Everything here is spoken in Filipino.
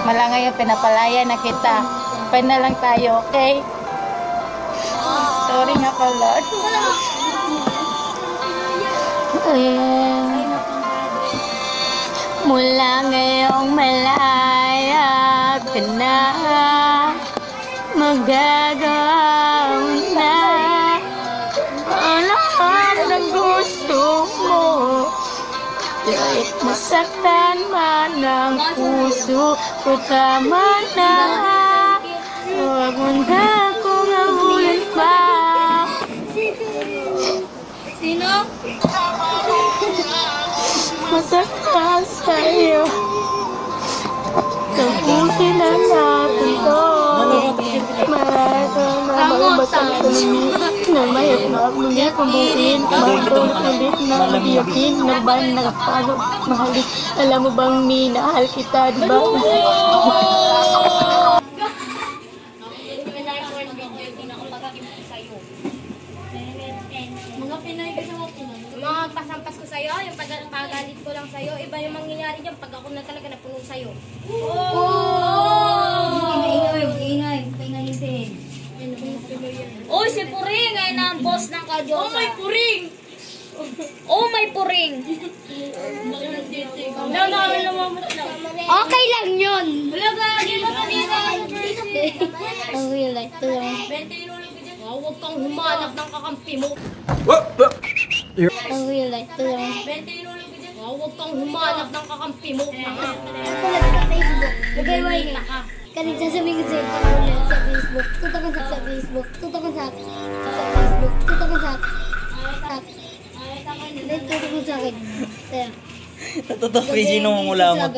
Mala ngayon, pinapalaya na kita. Pwede na lang tayo, okay? Sorry nga pala. Mula ngayong malaya ka na, magagawa mo na ang lahat ng gusto mo. Kahit masaktan man ang puso ko, tama na. Huwag mo na akong ahulan pa. Sino? Masaktan sa'yo. Tapusin na natin to. Na mayat na muli pambuin, magtong ulit na magiyakin, nagban, nagpalo, mahalik. Alam mo bang minahal kita, diba? Mga Pinay kasi mo mga pasampas ko sa'yo, yung pagalit ko lang sa'yo, iba yung mangyayari dyan pag ako na talaga napuno sa'yo. Ingay din. Uy, si Puring! Ngayon na ang boss ng Kadyosa. Oh, may Puring! Oh, may Puring! Okay lang yun! Wala ka, hindi mo kanina. Ang real life to lang. Huwag kang humanap ng kakampi mo. Ang real life to lang. Huwag kang humanap ng kakampi mo. Nagayaway nga ka. Kanina sasabihin ko sa'yo ulit sa Facebook. Tuto ko sa Facebook. Tuto ko sa Facebook. Tuto ko sa tuto ko sa akin. Natutok, Reggie, nung mula mo.